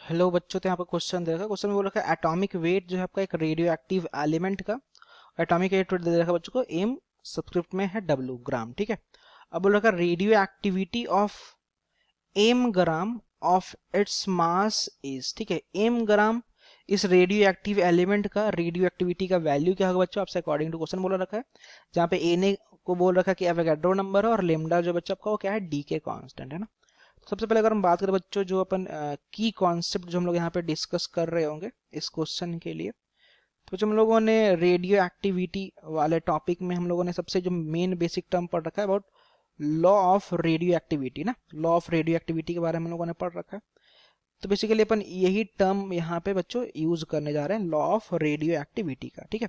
Hello बच्चों, तो यहाँ पर क्वेश्चन दे रखा है। क्वेश्चन में बोल रखा है एटॉमिक वेट जो है आपका एक रेडियो एक्टिव एलिमेंट का एटॉमिक वेट दे रखा है बच्चों को एम, सब्सक्रिप्ट में है डब्ल्यू ग्राम। ठीक है। अब बोल रखा है radioactivity of M gram of its mass is. ठीक है, एम ग्राम इस रेडियो एक्टिव एलिमेंट का रेडियो एक्टिविटी का वैल्यू क्या होगा बच्चों, आपसे अकॉर्डिंग टू क्वेश्चन बोला रखा है, जहाँ पे एन को बोल रखा है कि एवोगाड्रो नंबर है और लेमडा जो बच्चों आपका वो क्या है, डी के कॉन्स्टेंट है ना। सबसे पहले अगर हम बात करें बच्चों, जो अपन की कॉन्सेप्ट जो हम लोग यहाँ पे डिस्कस कर रहे होंगे इस क्वेश्चन के लिए, तो जो हम लोगों ने रेडियो एक्टिविटी वाले टॉपिक में हम लोगों ने सबसे जो मेन बेसिक टर्म पढ़ रखा है about law of radio activity ना, लॉ ऑफ रेडियो एक्टिविटी के बारे में हम लोगों ने पढ़ रखा है। तो बेसिकली अपन यही टर्म यहाँ पे बच्चों यूज करने जा रहे हैं, लॉ ऑफ रेडियो एक्टिविटी का। ठीक है,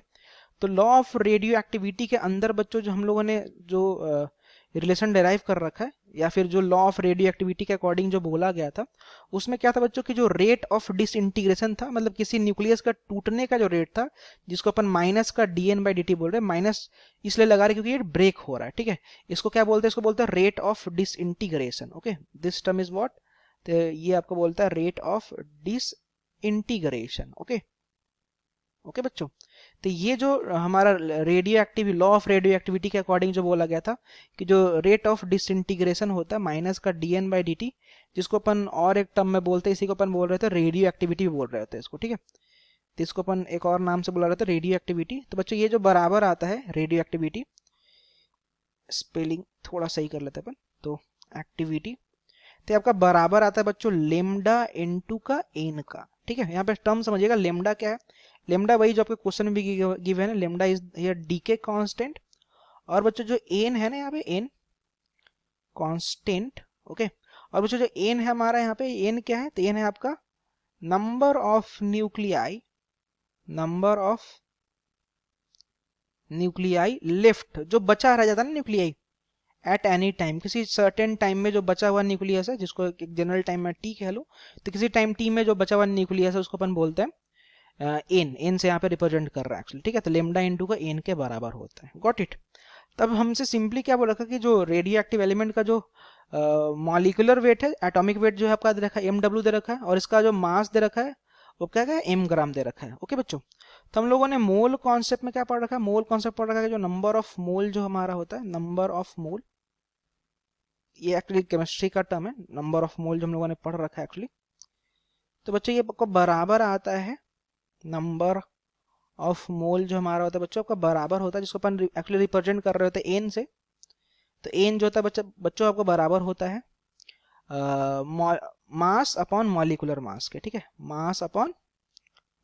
तो लॉ ऑफ रेडियो एक्टिविटी के अंदर बच्चों जो हम लोगों ने जो रिलेशन डेराइव कर रखा है, या फिर जो लॉ ऑफ रेडियो एक्टिविटी के अकॉर्डिंग जो बोला गया था, उसमें क्या था बच्चों की जो रेट ऑफ डिसइंटीग्रेशन था, मतलब किसी न्यूक्लियस का टूटने का जो रेट था, जिसको अपन माइनस का dn/dt बोल रहे हैं, माइनस इसलिए लगा रहे क्योंकि ये ब्रेक हो रहा है। ठीक है, इसको क्या बोलते हैं, इसको बोलते हैं rate of disintegration. Okay, this term is what, तो ये आपको बोलता है rate of disintegration. Okay okay बच्चों, तो ये जो हमारा radio active law of radio activity के अकॉर्डिंग जो बोला गया था कि जो रेट ऑफ डिसइंटीग्रेशन होता है माइनस का dn/dt, जिसको अपन और एक टर्म में बोलते हैं, इसी को अपन बोल रहे थे रेडियो एक्टिविटी बोल रहे थे इसको। ठीक है, तो इसको अपन एक और नाम से बुला रहे थे रेडियो एक्टिविटी। तो बच्चों ये जो बराबर आता है रेडियो एक्टिविटी, स्पेलिंग थोड़ा सही कर लेते हैं अपन, तो एक्टिविटी, तो आपका बराबर आता है बच्चों लेमडा इनटू का एन का। ठीक है, यहाँ पे टर्म समझिएगा, लेमडा क्या है, लेमडा वही जो आपके क्वेश्चन में भी गिवन है, lambda is here decay constant, और बच्चों जो एन है ना यहाँ पे एन कांस्टेंट। ओके, और बच्चों जो एन है हमारा यहाँ पे एन क्या है, तो एन है आपका number of nuclei, number of nuclei left, जो बचा रह जाता है ना न्यूक्लियाई एट एनी टाइम, किसी सर्टेन टाइम में जो बचा हुआ न्यूक्लियस है, जिसको एक जनरल टाइम में टी कह लो, तो किसी टाइम टी में जो बचा हुआ न्यूक्लियस है उसको अपन बोलते हैं एन, एन से यहाँ पे रिप्रेजेंट कर रहा है एक्चुअली। ठीक है, तो लेमडा इनटू का एन के बराबर होता है। Got it. तब हमसे सिंपली क्या बोला था कि जो रेडियो एक्टिव एलिमेंट का जो मॉलिक्यूलर वेट है, एटॉमिक वेट जो है आपका दे रखा है mw दे रखा है, और इसका जो मास दे रखा है वो क्या है, एम ग्राम दे रखा है। ओके बच्चों, तो हम लोगों ने मोल कॉन्सेप्ट में क्या पढ़ रखा है, मोल कॉन्सेप्ट पढ़ रखा है जो नंबर ऑफ मोल जो हमारा होता है, नंबर ऑफ मोल, ये एक्चुअली केमिस्ट्री का टर्म है, नंबर ऑफ मोल जो हम लोगों ने पढ़ रखा है एक्चुअली। तो बच्चों ये आपको बराबर आता है नंबर ऑफ मोल जो हमारा होता है बच्चों आपका बराबर होता है, जिसको अपन एक्चुअली रिप्रेजेंट कर रहे होते हैं एन से। तो एन जो होता है बच्चों आपको बराबर होता है मास अपॉन मॉलिक्यूलर मास के। ठीक है, मास अपॉन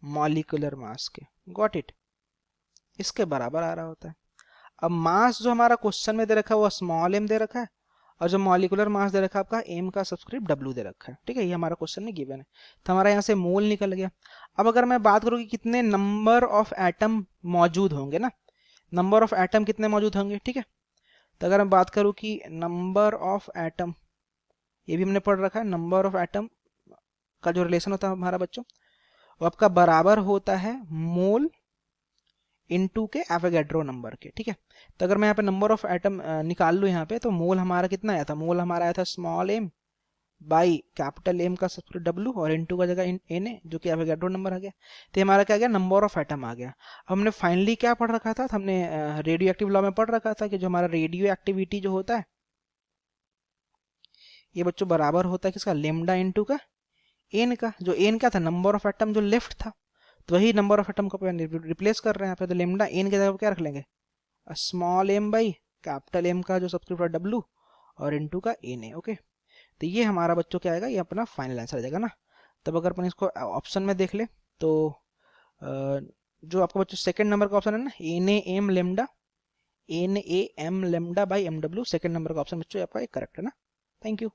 मॉलिक्यूलर मास के। गॉट इट, इसके बराबर आ रहा होता है। अब मास जो हमारा क्वेश्चन में दे रखा है वो स्मॉल एम दे रखा है, और जो मॉलिक्यूलर मास दे रखा है आपका एम का सब्सक्रिप्ट डब्ल्यू दे रखा है। ठीक है, ये हमारा क्वेश्चन में गिवन है, तो हमारा यहाँ से मोल निकल गया। अब अगर मैं बात करूँ कि कितने नंबर ऑफ एटम मौजूद होंगे ना, नंबर ऑफ एटम कितने मौजूद होंगे। ठीक है, तो अगर मैं बात करूँ कि नंबर ऑफ एटम, ये भी हमने पढ़ रखा है, नंबर ऑफ एटम का जो रिलेशन होता है हमारा बच्चों, वो आपका बराबर होता है मोल इनटू के एवोगाड्रो नंबर के। ठीक है, तो अगर मैं यहाँ पे नंबर ऑफ एटम निकाल लूँ यहाँ पे, तो मोल हमारा कितना आया था, मोल हमारा आया था small M by capital M का सब्सक्रिप्ट डब्ल्यू, और इनटू का जगह एन ए जो कि एवोगाड्रो नंबर आ गया। तो हमारा क्या गया, नंबर ऑफ एटम आ गया। हमने फाइनली क्या पढ़ रखा था, हमने रेडियो एक्टिव लॉ में पढ़ रखा था कि जो हमारा रेडियो एक्टिविटी जो होता है ये बच्चों बराबर होता है किसका, लेमडा इनटू का एन का। जो एन का था नंबर ऑफ एटम जो लेफ्ट था, तो वही नंबर ऑफ एटम को रिप्लेस कर रहे हैं यहाँ पे, तो लेमडा एन के जगह क्या रख लेंगे, small M by capital M का जो सब्सक्रिप्ट डब्ल्यू, और इनटू का एन ए। ओके, तो ये हमारा बच्चों क्या आएगा, ये अपना फाइनल आंसर आ जाएगा ना। तब अगर अपन इसको ऑप्शन में देख ले तो जो आपका बच्चों सेकंड नंबर का ऑप्शन है ना, N A M lambda, N A M lambda by M W, second number का ऑप्शन बच्चों आपका एक करेक्ट है ना। Thank you.